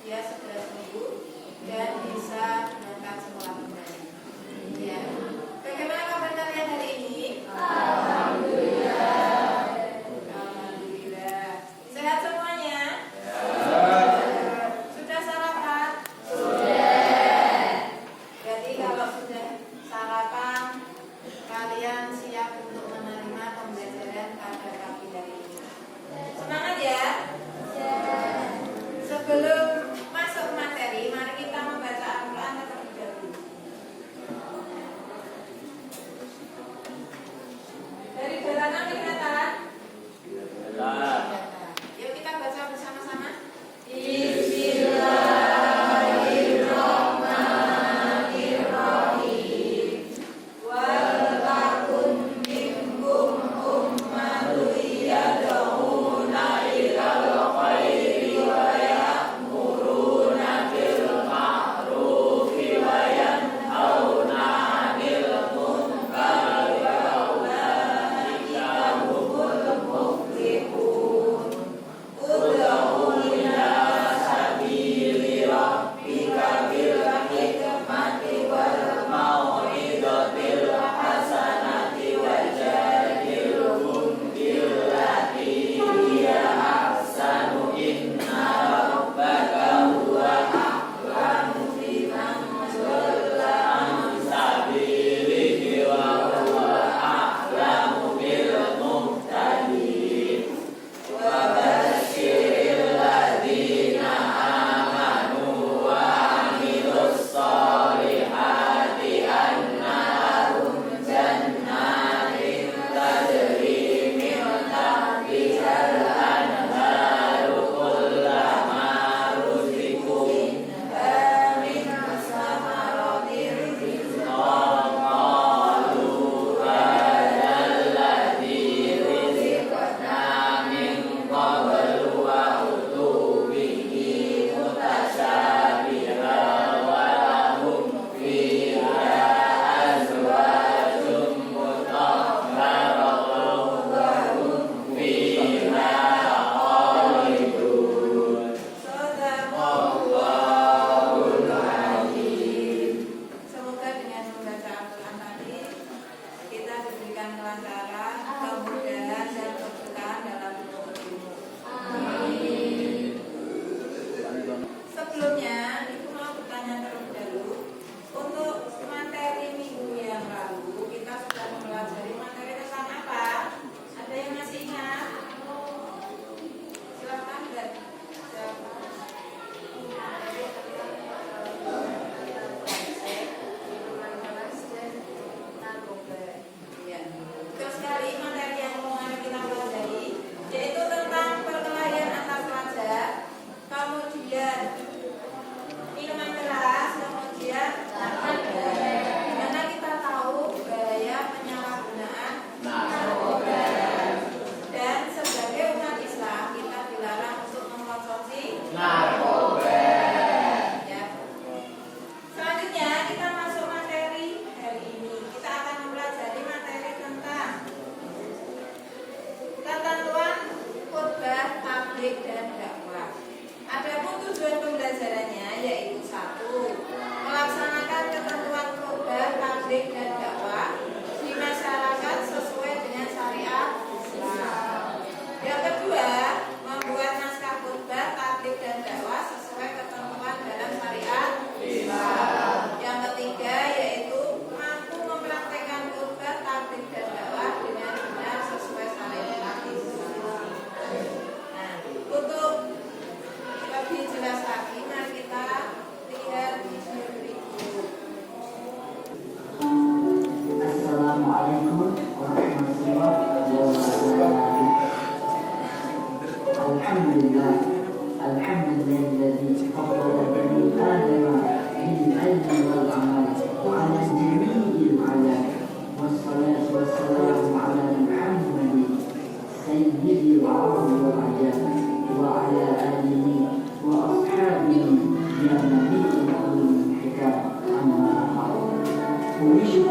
dia segera sembuh dan bisa menangkap sekolah kembali. Ya.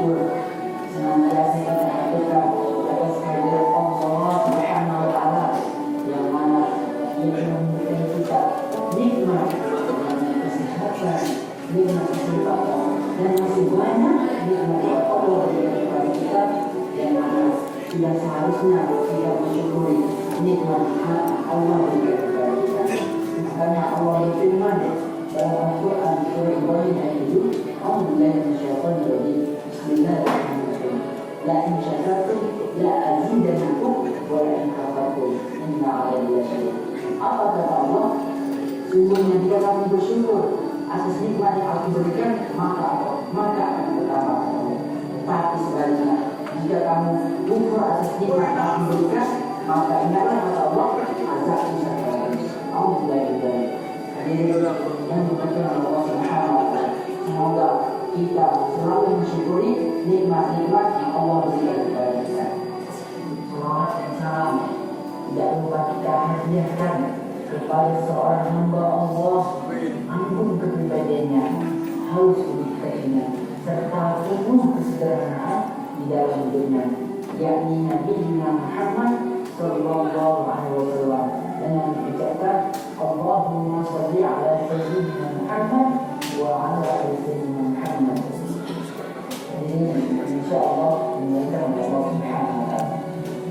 bersyukur, senantiasa kita lakukan atas kehadiran Allah Subhanahu wa Ta'ala yang mana Dia memberikan kita nikmat kesehatan, nikmat kesempatan, dan masih banyak nikmat yang Allah berikan kepada kita yang mana tidak seharusnya kita bersyukuri nikmat Allah berikan kepada kita. Makanya Allah berfirman dalam Al-Quran surah Ibrahim ayat 7, A'udzubillahi minasyaitonir rajim. Bismillahirrahmanirrahim. La in syakartum la azidannakum wa la in kafartum inna 'adzabi lasyadid. Apa kata Allah? Sungguhnya jika kamu bersyukur atas nikmat yang aku berikan, maka akan bertambah kamu. Tetapi sebaliknya, jika kamu kufur atas nikmat yang aku berikan, maka ingatlah kata Allah, azab bisa kalian. Alhamdulillah. Hadirin yang dimuliakan Allah Subhanahu wa Ta'ala, semoga kita selalu mensyukuri nikmat-nikmat yang Allah berikan kepada kita. Salawat dan salam tidak lupa kita hadiahkan kepada seorang hamba Allah, ampun kepribadiannya, haus keinginan, serta penuh kesederhanaan di dalam hidupnya, yakni Nabi Muhammad Sallallahu Alaihi Wasallam, dengan mengucapkan Allahumma shalli ala sayyidina Muhammad wa ala ali sayyidina Muhammad. Ini insyaallah dimuliakan Allah Subhanahu wa Ta'ala.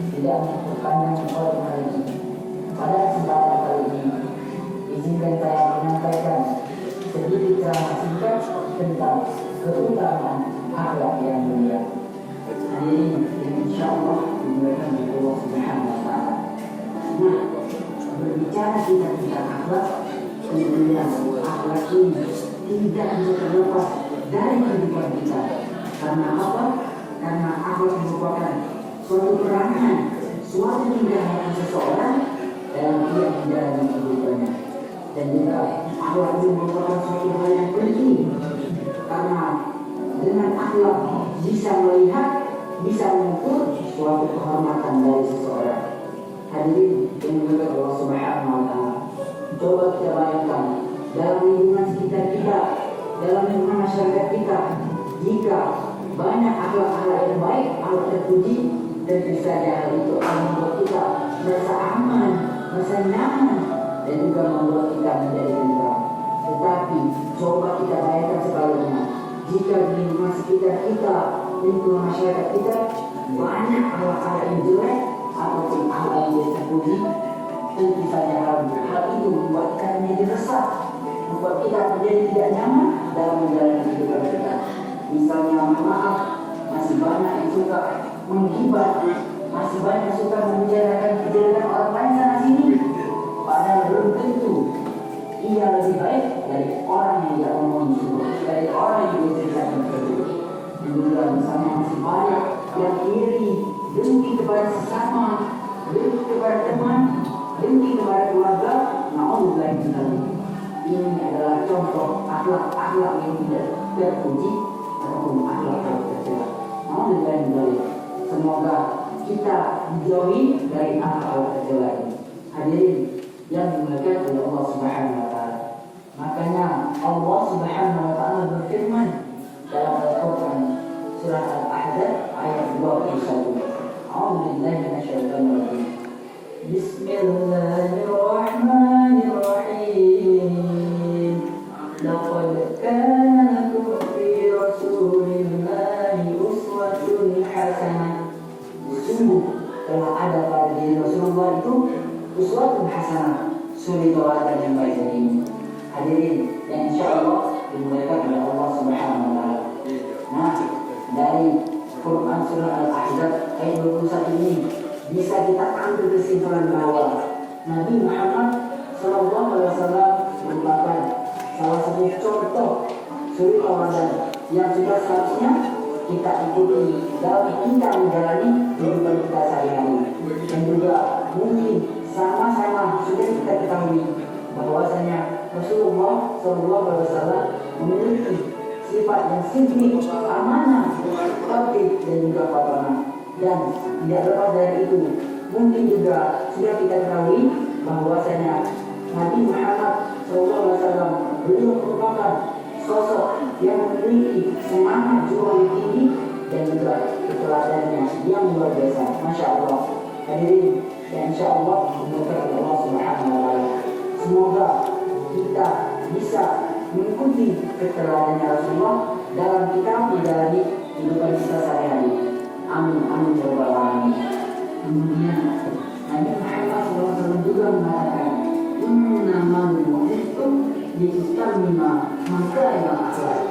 Tidak berpanjang oleh lagi. Pada kesempatan kali ini, izinkan saya menyampaikan sedikit ceramah singkat tentang keutamaan akhlak yang mulia. Hadirin insyaallah dimuliakan Allah Subhanahu wa Ta'ala. Nah, berbicara tentang akhlak, tentunya akhlak ini tidak bisa terlepas dari kehidupan kita. Karena apa? Karena akhlak merupakan suatu peranan, suatu tindakan seseorang dalam dia menjalani kehidupannya. Dan juga akhlak itu merupakan suatu hal yang penting, karena dengan akhlak bisa melihat, bisa mengukur suatu kehormatan dari seseorang. Hadirin yang dimuliakan Allah Subhanahu wa Ta'ala, coba kita bayangkan dalam lingkungan sekitar kita, dalam lingkungan masyarakat kita, jika banyak akhlak-akhlak yang baik, akhlak terpuji, tentu saja hal itu akan membuat kita merasa aman, merasa nyaman, dan juga membuat kita menjadi tentram. Tetapi coba kita bayangkan sebaliknya, jika di lingkungan sekitar kita, lingkungan masyarakat kita, banyak akhlak-akhlak yang jelek ataupun akhlak yang tidak terpuji, tentu saja hal itu membuat kita menjadi resah, membuat kita menjadi tidak nyaman dalam menjalani kehidupan kita. Misalnya, maaf, masih banyak yang suka menggibah, masih banyak yang suka membicarakan kejelekan orang lain sana sini, padahal belum tentu ia lebih baik dari orang yang tidak ngomong itu, dari orang yang diceritakan tersebut. Juga misalnya masih banyak yang iri, dengki kepada sesama, dengki kepada teman, dengki kepada keluarga. Na'udzubillah min dzalik. Ini adalah contoh akhlak-akhlak yang tidak terpuji ataupun akhlak yang tercela. Na'udzubillah min dzalik. Semoga kita dijauhi dari akhlak tercela ini. Hadirin yang dimuliakan oleh Allah Subhanahu wa Ta'ala. Makanya Allah Subhanahu wa Ta'ala berfirman dalam Al-Quran surah Al-Ahzab ayat 21. A'udzubillahi minasyaitonir rajim. Bismillahirrahmanirrahim. Laqad kana lakum fi Rasulillahi uswatun hasanah. Sungguh telah ada pada diri Rasulullah itu uswatun hasanah, suri tauladan yang baik ini. Hadirin yang insyaallah dimuliakan oleh Allah Subhanahu wa Ta'ala. Nah, dari Quran surah Al-Ahzab ayat 21 ini bisa kita ambil kesimpulan bahwa Nabi Muhammad SAW merupakan salah satu contoh suri tauladan yang sudah seharusnya kita ikuti dalam kita menjalani kehidupan kita sehari-hari. Dan juga mungkin sama-sama sudah kita ketahui bahwasanya Rasulullah SAW memiliki sifat yang simpel, amanah, tertib, dan juga fatonah. Dan tidak lepas dari itu, mungkin juga sudah kita ketahui bahwasanya Nabi Muhammad SAW beliau merupakan sosok yang memiliki semangat juang yang tinggi Hadirin, dan insya Allah semoga Allah Subhanahu wa Ta'ala, semoga kita bisa mengikuti keteladanan Rasulullah dalam kita menjalani kehidupan kita sehari-hari. Amin, amin ya rabbal alamin. Kemudian Nabi Muhammad SAW juga mengatakan, innamal bu'itsu liutammima makarimal akhlak.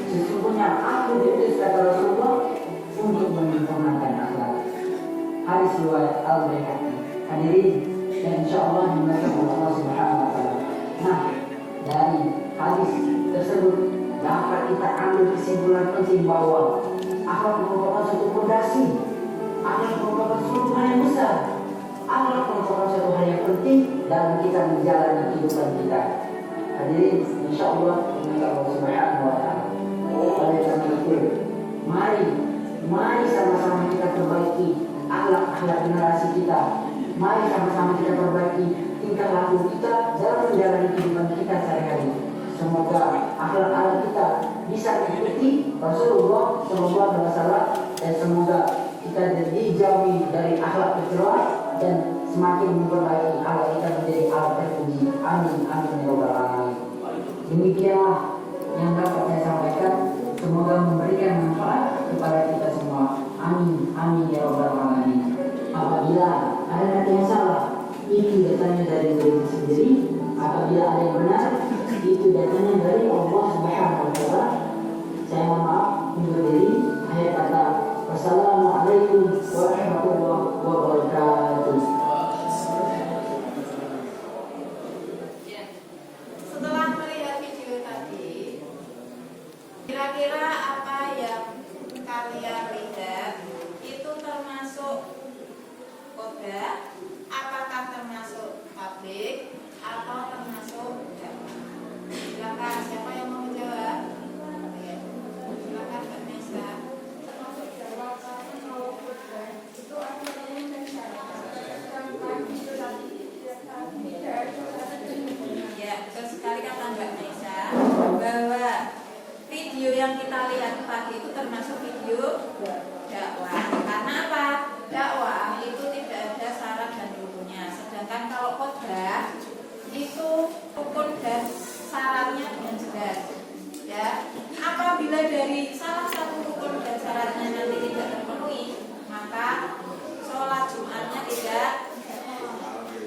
Sesungguhnya aku diutus kata Rasulullah untuk menyempurnakan akhlak. Hadis riwayat Al-Baihaqi. Hadirin, dan insya Allah dimuliakan oleh Allah Subhanahu wa Ta'ala. Nah, dari hadis tersebut dapat kita ambil kesimpulan penting bahwa akhlak merupakan suatu fondasi, akhlak merupakan suatu hal yang besar, akhlak merupakan suatu hal yang penting dalam kita menjalani kehidupan kita. Hadirin, insya Allah dimuliakan Allah Subhanahu wa Ta'ala. Oleh karena itu, mari sama-sama kita perbaiki akhlak generasi kita. Mari sama-sama kita perbaiki tingkah laku kita dalam menjalani kehidupan kita sehari-hari. Semoga akhlak kita bisa mengikuti Rasulullah SAW, dan semoga kita dijauhi dari akhlak tercela dan semakin memperbaiki akhlak kita menjadi akhlak terpuji. Amin, amin ya rabbal alamin. Demikianlah yang dapat saya sampaikan. Semoga memberikan manfaat kepada kita semua. Amin, amin ya rabbal alamin. Apabila ada kata yang salah, itu datangnya dari diri sendiri. Apabila ada yang benar, itu datangnya dari Allah Subhanahu wa Ta'ala. Saya mohon maaf undur diri. Akhir kata, wassalamualaikum warahmatullahi wabarakatuh. Setelah melihat video tadi, kira-kira apa yang kalian lihat itu termasuk koda? Apakah termasuk pabrik atau termasuk dakwah? Silakan, siapa yang mau menjawab? Silakan Mbak Nesa. Termasuk dakwah karena kalau koda itu artinya tidak ada. Ya, betul sekali kata Mbak Nesa bahwa video yang kita lihat tadi itu termasuk video dakwah. Karena apa? Dakwah itu tidak ada syarat dan rukunnya. Sedangkan kalau khodah itu rukun dan syaratnya dengan jelas. Ya, apabila dari salah satu rukun dan syaratnya nanti tidak terpenuhi, maka sholat Jumatnya tidak.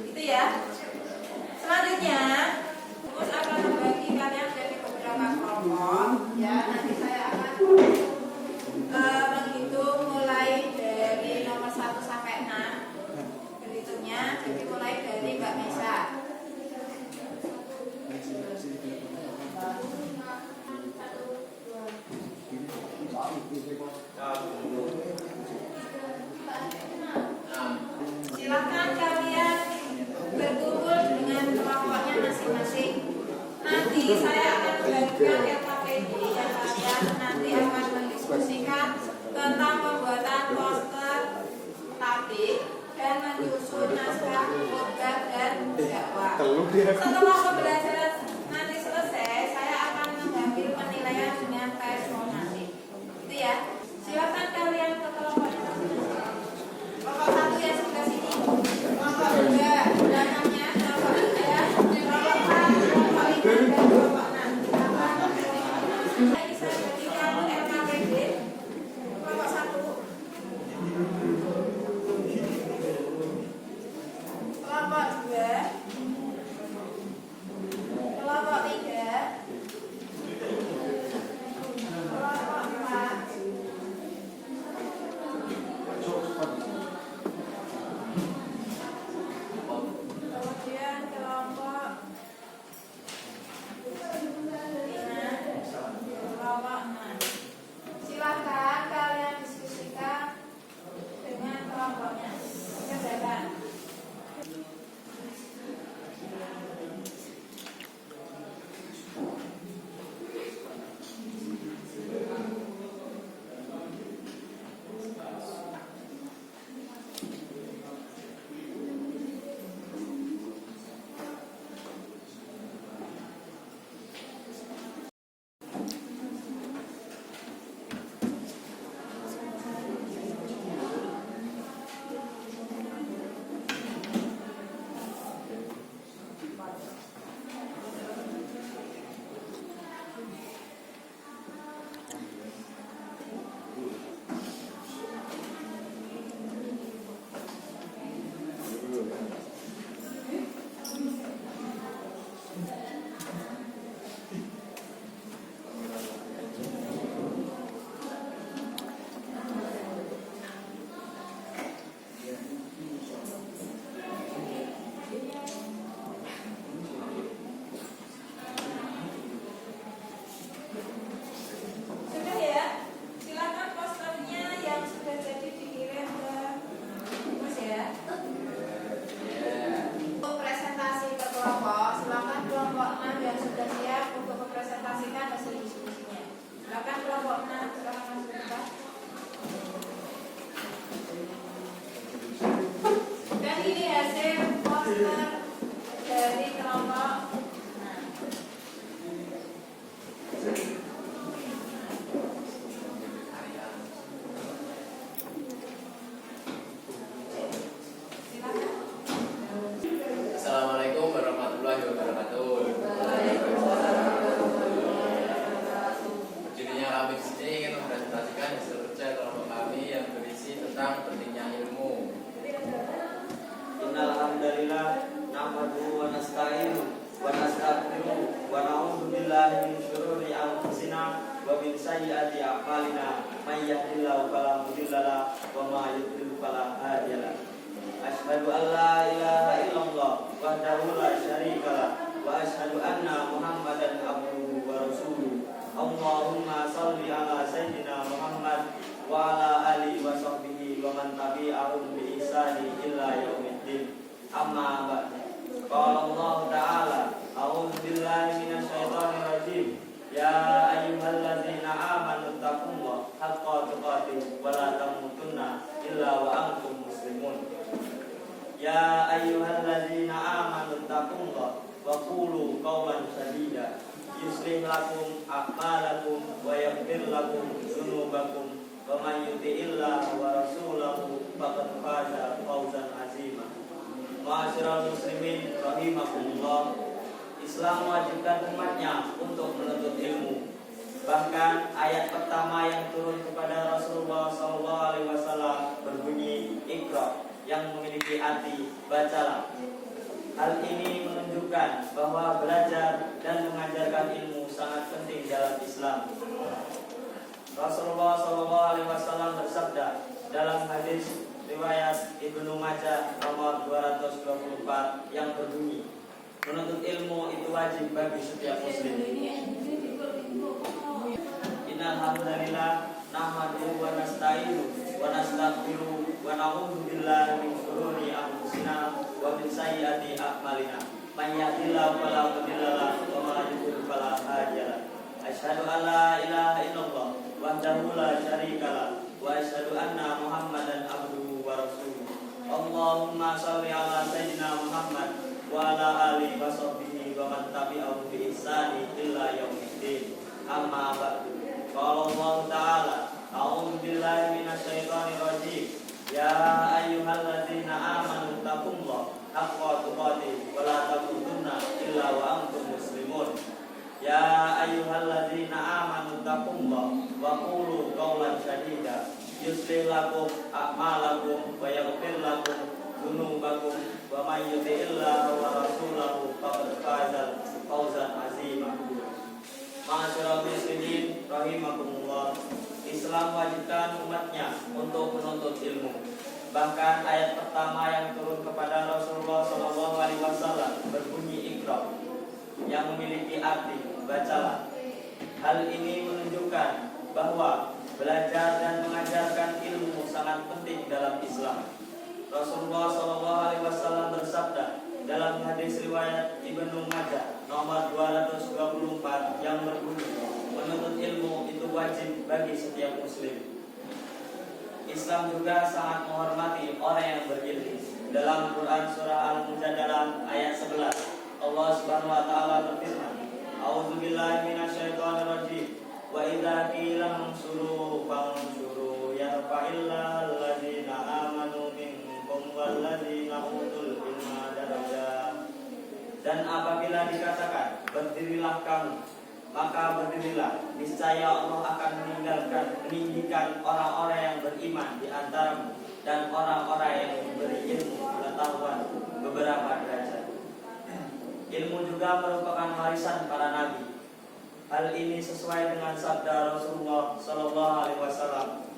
Itu ya. Selanjutnya, Gus akan membagi kalian jadi beberapa kelompok. Ya, nanti saya akan menghitung mulai dari nomor 1 sampai 6. Berhitungnya, jadi mulai dari Mbak Mesa. Silakan kalian berkumpul dengan kelompoknya masing-masing. Nanti saya akan membagikan LKPD dan kalian nanti akan mendiskusikan tentang pembuatan poster tablik dan menyusun naskah khotbah dan dakwah. Setelah pembelajaran nanti selesai, saya akan mengambil penilaian dengan tes nanti. Itu ya. Silakan kalian ke kelompoknya masing-masing. Kelompok 1 yang sebelah sini. Kelompok 2 belakangnya, kelompok 3, kelompok 4, kelompok 5 dan kelompok 6. Saya bisa berikan LKPD. Kelompok 1. Kelompok 2. yahdihillahu fala mudilla lahu wa ma yudlil fala hadiya lahu. Asyhadu an la ilaha illallah wahdahu la syarika lah wa asyhadu anna Muhammadan abduhu wa rasuluh. Allahumma shalli ala sayyidina Muhammad wa ala alihi wa sahbihi wa man tabi'ahum bi ihsani illa yaumiddin. Amma ba'du. Qala Allah Ta'ala, a'udzu billahi minasyaitonir rajim. Ya ayyuhalladzina amanu taqullaha haqqa tuqatih wa la tamutunna illa wa antum muslimun. Ya ayyuhalladzina amanu taqullaha wa qulu qawlan sadida yuslih lakum a'malakum wa yaghfir lakum dzunubakum wa may yuti'illaha wa rasulahu faqad faza fawzan 'azima. Ma'asyiral muslimin rahimakumullah, Islam mewajibkan umatnya untuk menuntut ilmu. Bahkan ayat pertama yang turun kepada Rasulullah SAW berbunyi Iqra, yang memiliki arti bacalah. Hal ini menunjukkan bahwa belajar dan mengajarkan ilmu sangat penting dalam Islam. Rasulullah SAW bersabda dalam hadis riwayat Ibnu Majah nomor 224 yang berbunyi, menuntut ilmu itu wajib bagi setiap muslim. Innal hamdalillah nahmaduhu wa nasta'inuhu wa nastaghfiruhu wa na'udzu billahi min shururi anfusina wa min sayyiati a'malina. May yahdihillahu fala mudilla lahu wa may yudlil fala hadiya lahu. Asyhadu an la ilaha illallah wahdahu la syarika lahu wa asyhadu anna Muhammadan abduhu wa rasuluh. Allahumma shalli ala sayyidina Muhammad wa ala alihi wa sahbihi wa man tabi'ahum bi ihsani illa yaumiddin. Amma ba'du. Qala Allah Ta'ala, a'udzu billahi minasyaitonir rajim. Ya ayyuhalladzina amanu taqullaha haqqa tuqatih wa la tamutunna illa wa antum muslimun. Ya ayyuhalladzina amanu taqullaha wa qulu qawlan sadida yuslih lakum a'malakum wa yaghfir lakum dzunubakum wa may yuti'illaha wa rasulahu faqad faza fawzan 'azima. Ma'asyiral muslimin rahimakumullah, Islam wajibkan umatnya untuk menuntut ilmu. Bahkan ayat pertama yang turun kepada Rasulullah SAW berbunyi Iqra, yang memiliki arti bacalah. Hal ini menunjukkan bahwa belajar dan mengajarkan ilmu sangat penting dalam Islam. Rasulullah SAW bersabda dalam hadis riwayat Ibnu Majah nomor 224 yang berbunyi, menuntut ilmu itu wajib bagi setiap muslim. Islam juga sangat menghormati orang yang berilmu. Dalam Quran surah Al-Mujadalah ayat 11, Allah Subhanahu wa taala berfirman, A'udzu billahi minasyaitonir rajim. Wa idza qila mansuru fanshuru yarfa'illahul ladzina amanu minkum wal ladzina utul ilma darajat. Dan apabila dikatakan berdirilah kamu, maka berdirilah, niscaya Allah akan meninggikan orang-orang yang beriman di antaramu dan orang-orang yang diberi ilmu pengetahuan beberapa derajat. Ilmu juga merupakan warisan para nabi. Hal ini sesuai dengan sabda Rasulullah SAW.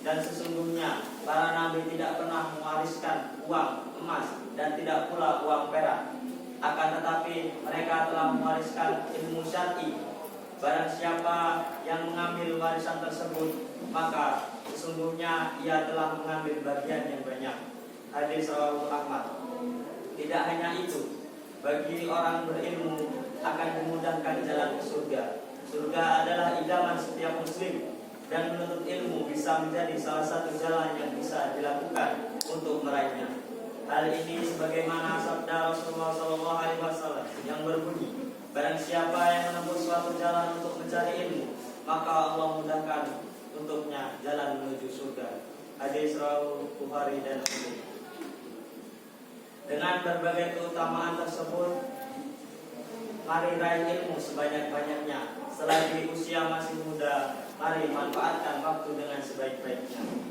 Dan sesungguhnya para nabi tidak pernah mewariskan uang emas dan tidak pula uang perak. Akan tetapi mereka telah mewariskan ilmu syar'i. Barang siapa yang mengambil warisan tersebut, maka sesungguhnya ia telah mengambil bagian yang banyak. Hadis riwayat Ahmad. Tidak hanya itu, bagi orang berilmu akan dimudahkan jalan ke surga. Surga adalah idaman setiap muslim, dan menuntut ilmu bisa menjadi salah satu jalan yang bisa dilakukan untuk meraihnya. Hal ini sebagaimana sabda Rasulullah SAW yang berbunyi, barang siapa yang menempuh suatu jalan untuk mencari ilmu, maka Allah mudahkan untuknya jalan menuju surga. Hadis riwayat Bukhari dan Muslim. Dengan berbagai keutamaan tersebut, mari raih ilmu sebanyak-banyaknya. Selagi usia masih muda, mari manfaatkan waktu dengan sebaik-baiknya.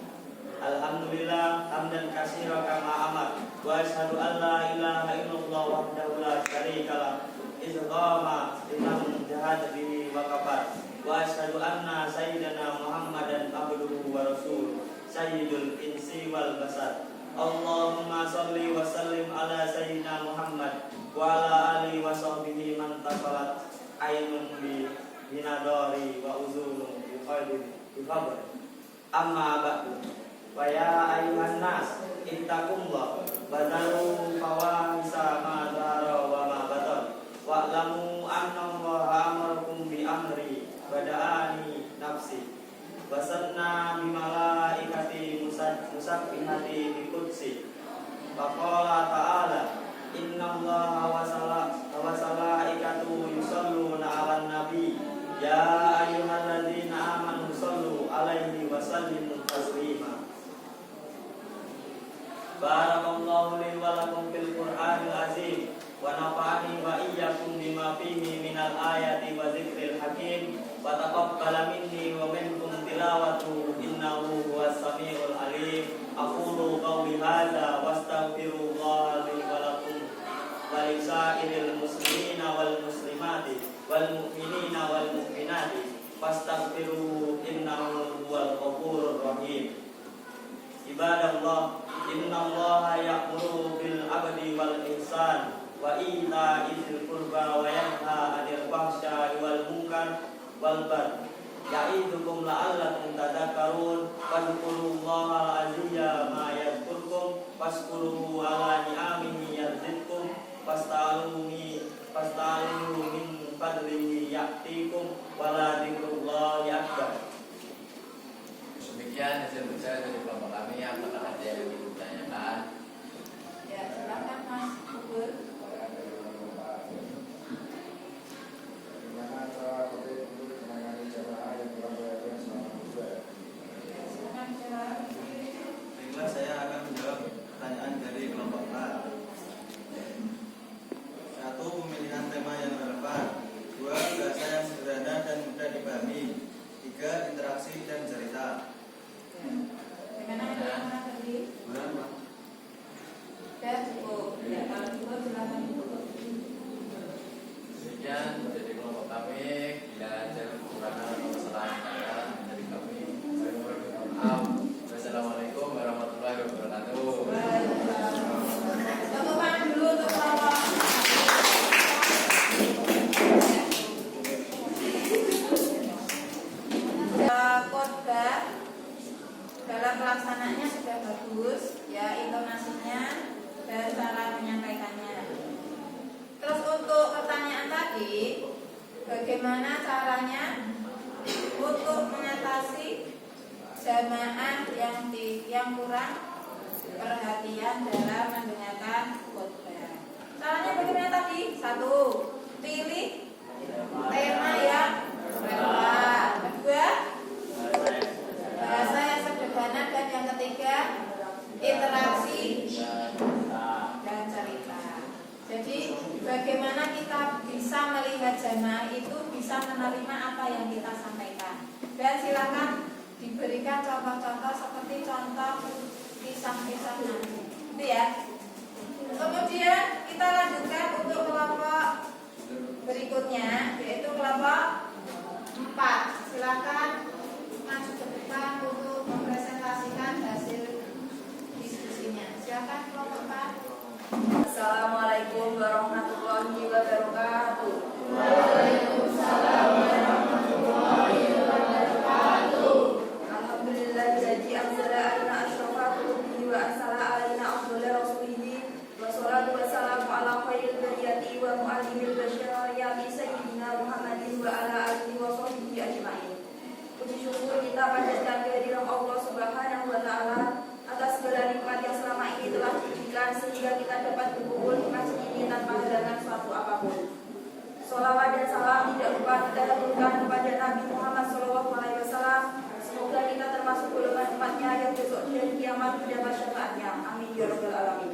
Alhamdulillah hamdan katsira kama amar wa asyhadu an la ilaha illallah wahdahu la syarika lah izqama liman jahada bihi wa kafar wa asyhadu anna sayyidana Muhammadan abduhu wa rasuluh sayyidul insi wal basar. Allahumma sholli wa sallim ala sayyidina Muhammad wa ala alihi wa sahbihi man tasalat ainun bi binadari wa uzunun bi qalbin bi khabar. Amma ba'du. Wa ya ayyuhan nas ittaqullah badalu fawahisa ma dhara wa ma batan wa'lamu anna Allaha amarakum bi amri bada'ani nafsi wasanna bi malaikati musabbihati bi qudsi faqala ta'ala inna Allaha wa malaikatahu yusalluna 'alan nabi ya ayyuhalladzina amanu sallu 'alaihi wa sallimu taslima. Barakallahu li wa lakum fil Qur'anil azim wa nafa'ani wa iyyakum bima fihi minal ayati wa dzikril hakim wa taqabbala minni wa minkum tilawatu innahu huwas samiul alim. Aqulu qawli hadza wastaghfirullaha li wa lakum wa li sa'iril muslimina wal muslimati wal mu'minina wal mu'minati fastaghfiruhu innahu huwal ghafurur rahim. Ibadallah, innallaha ya'muru bil 'adli wal ihsan wa ita'i dzil qurba wa yanha 'anil fahsya'i wal munkar wal baghi. Ya'idukum la'allakum tadhakkarun. Fadhkurullaha al-'aziyya ma yadhkurkum washkuruhu 'ala ni'amihi yazidkum fasta'alu min fadlihi ya'tikum wa la dzikrullahi akbar. Demikian hasil bicara dari kelompok kami. Apakah ada yang ingin ditanyakan? Ya, silakan Mas Kubur. Bagaimana cara tertib untuk menangani jamaah yang kurang berada selama puasa? Silakan jawab. Baiklah, saya akan menjawab pertanyaan dari kelompok A. 1. Pemilihan tema yang relevan. 2. Bahasa yang sederhana dan mudah dipahami. 3. Interaksi dan cerita. Bagaimana tadi? Ya, cukup. Ya, kalau cukup silakan cukup. Demikian menjadi kelompok kami. Bila ada kekurangan atau kesalahan kata dari kami, saya mohon maaf. Wassalamualaikum warahmatullahi wabarakatuh. Tepuk tangan dulu untuk kelompok. Khotbah dalam pelaksanaannya sudah bagus, ya, intonasinya dan cara menyampaikannya. Terus untuk pertanyaan tadi, bagaimana caranya untuk mengatasi jamaah yang kurang perhatian dalam mendengarkan khotbah? Caranya bagaimana tadi? 1. Pilih tema yang relevan. 2. Bahasa yang sederhana, dan yang ketiga interaksi dan cerita. Jadi bagaimana kita bisa melihat jamaah itu bisa menerima apa yang kita sampaikan. Dan silakan diberikan contoh-contoh seperti contoh kisah-kisah nanti. Itu ya. Kemudian kita lanjutkan untuk kelompok berikutnya, yaitu kelompok 4. Silakan maju ke depan untuk mempresentasikan hasil diskusinya. Silakan kelompok 4. Assalamualaikum warahmatullahi wabarakatuh. Waalaikumsalam warahmatullahi wabarakatuh. Alhamdulillahilladzi anzala alaina asyrafal qulubi wa arsala alaina afdhala rasulihi wa salatu wassalamu ala khairil bariyati wa muallimil basyariyati sayyidina Muhammadin wa ala alihi wa sahbihi ajma'in. Puji syukur kita panjatkan kehadiran Allah Subhanahu wa taala atas segala nikmat yang selama ini telah diberikan sehingga kita dapat berkumpul di masjid ini tanpa halangan suatu apapun. Sholawat dan salam tidak lupa kita haturkan kepada Nabi Muhammad SAW. Semoga kita termasuk golongan umatnya yang besok di hari kiamat mendapat syafaatnya. Amin ya rabbal alamin.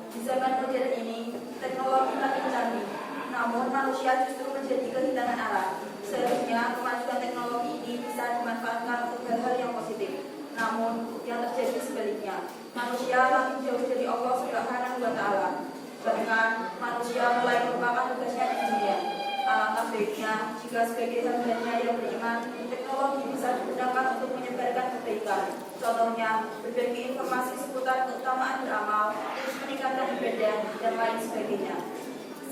Di zaman modern ini, teknologi makin canggih, namun manusia justru menjadi kehilangan arah. Seharusnya kemajuan teknologi ini bisa dimanfaatkan untuk hal-hal yang positif. Namun yang terjadi sebaliknya, manusia makin jauh dari Allah Subhanahu wa taala. Bahkan manusia mulai melupakan tugasnya di dunia. Alangkah baiknya Jika sebagai hambanya yang beriman, teknologi bisa digunakan untuk menyebarkan kebaikan. Contohnya, berbagi informasi seputar keutamaan beramal, terus meningkatkan ibadah, dan lain sebagainya.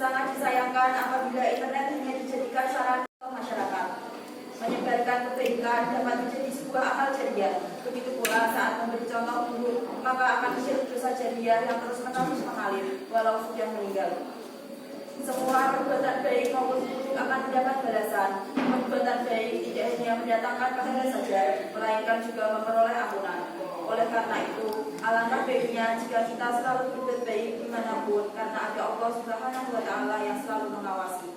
Sangat disayangkan apabila internet hanya dijadikan sarana masyarakat. Menyebarkan kebaikan dapat menjadi sebuah amal jariah. Begitu pula saat memberi contoh buruk, maka akan menjadi dosa jariah yang terus-menerus mengalir, walau sudah meninggal. Semua perbuatan baik maupun buruk akan mendapat balasan. Perbuatan baik tidak hanya mendatangkan pahala saja, melainkan juga memperoleh ampunan. Oleh karena itu, alangkah baiknya jika kita selalu berbuat baik dimanapun, karena ada Allah Subhanahu wa Ta'ala yang selalu mengawasi.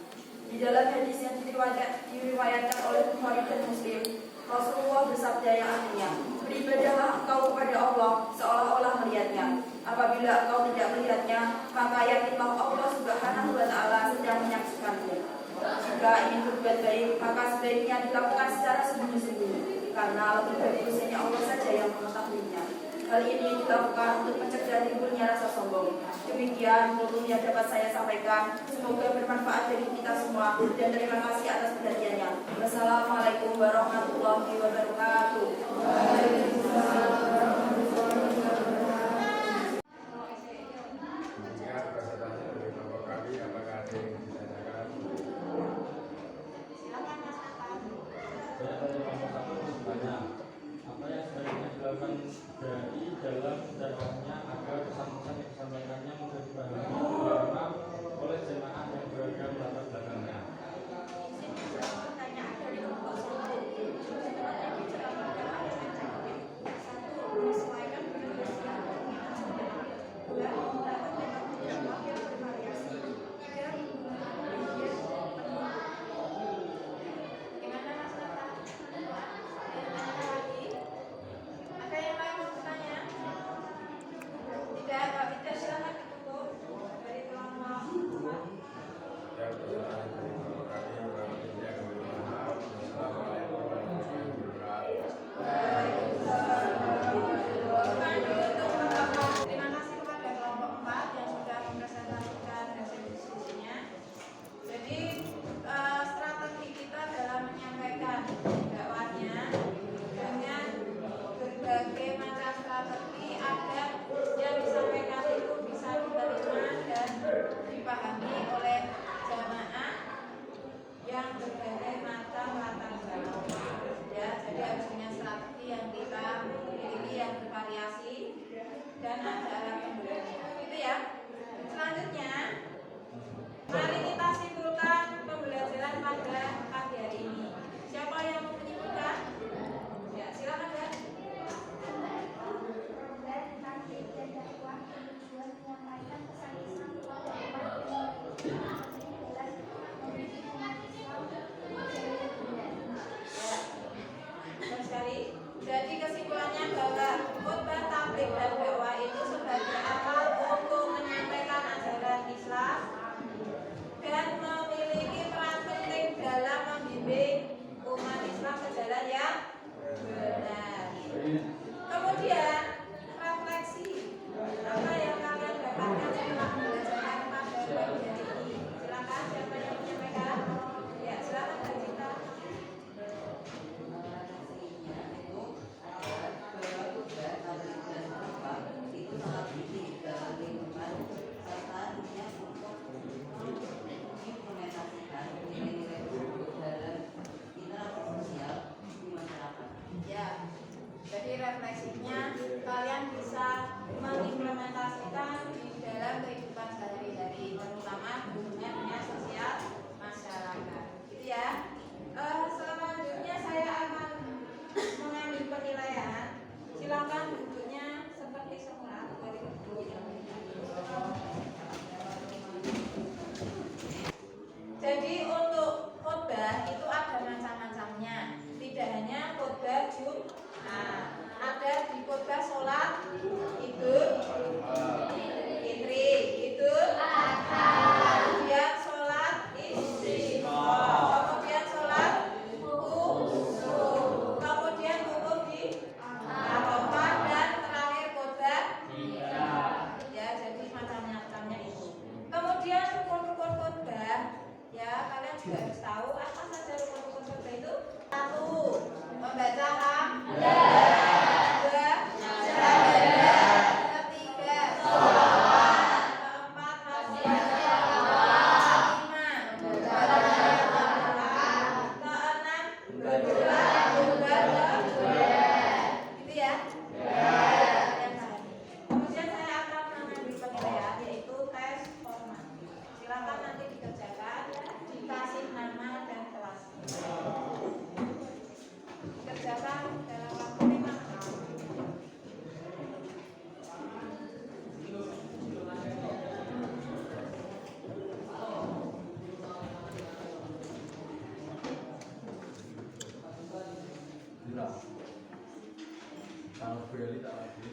Di dalam hadis yang diriwayatkan oleh Bukhari dan Muslim, Rasulullah bersabda yang artinya, beribadahlah engkau kepada Allah seolah-olah melihatnya. Apabila engkau tidak melihatnya, maka yakinlah Allah Subhanahu wa Ta'ala sedang menyaksikanmu. Jika ingin berbuat baik, maka sebaiknya dilakukan secara sembunyi-sembunyi, karena lebih bagus hanya Allah saja yang mengetahuinya. Hal ini dilakukan untuk mencegah timbulnya rasa sombong. Demikian dulu yang dapat saya sampaikan. Semoga bermanfaat bagi kita semua, dan terima kasih atas perhatiannya. Wassalamualaikum warahmatullahi wabarakatuh. Jika presentasi dari Bapak kami, apakah ada yang ditanyakan? Silakan Mas Nathan. Saya tanya kelompok satu banyak. Apa yang sebaiknya dilakukan dari dalam dakwahnya agar pesan-pesan yang disampaikannya mudah dipahami diterima oleh jemaah yang beragam latar belakangnya. Pertanyaan dari kelompok satu. Sebenarnya bicara berdoa dengan cara satu, menyesuaikan dengan usia dan minat jemaah. Dua, menggunakan metode dakwah yang bervariasi. Tiga, menggunakan media penuh. Gimana Mas Tata? Ada yang tanya lagi? Ada yang lain mau bertanya? Tidak, Pak Peter, silakan ditutup dari kelompok empat. Ya, presentasi dari Bapak kami, kurang lebihnya kami mohon maaf. Wassalamualaikum warahmatullahi wabarakatuh. Terima kasih kepada kelompok 4 yang sudah mempresentasikan hasil diskusinya. Jadi strategi kita dalam menyampaikan dakwahnya dengan berbagai macam strategi agar yang disampaikan itu bisa diterima dan dipahami oleh jamaah yang berbagai macam latar belakang. Ya, jadi harus punya strategi yang kita miliki yang bervariasi dan ada arah pembelajaran. Gitu ya. Selanjutnya, mari kita simpulkan pembelajaran pada pagi hari ini. Siapa yang mau menyimpulkan? Ya, silakan ya. Benar sekali. Jadi kesimpulannya bahwa khutbah tabligh dan dakwah itu sebagai alat untuk menyampaikan ajaran Islam dan memiliki peran penting dalam membimbing umat Islam ke jalan yang benar. Kemudian refleksi apa yang kalian dapatkan setelah belajar pada pagi hari ini. Silakan siapa yang menyampaikan? Ya, silakan Mbak Cinta. Itu sangat penting dalam kehidupan serta dunia untuk implementasikan nilai-nilai tersebut dalam interaksi sosial di masyarakat. Ya, jadi refleksinya kalian bisa mengimplementasikan di dalam kehidupan sehari-hari, terutama hubungan dengan sosial masyarakat. Gitu ya. Selanjutnya saya akan mengambil penilaian. Silakan duduknya seperti semula dari duduknya. Jadi untuk khotbah itu ada macam-macamnya. Tidak hanya khotbah Jumat, ada di khotbah sholat Idul Fitri, Idul Adha, kemudian sholat Istiqomah, kemudian Kalau beli tak lagi.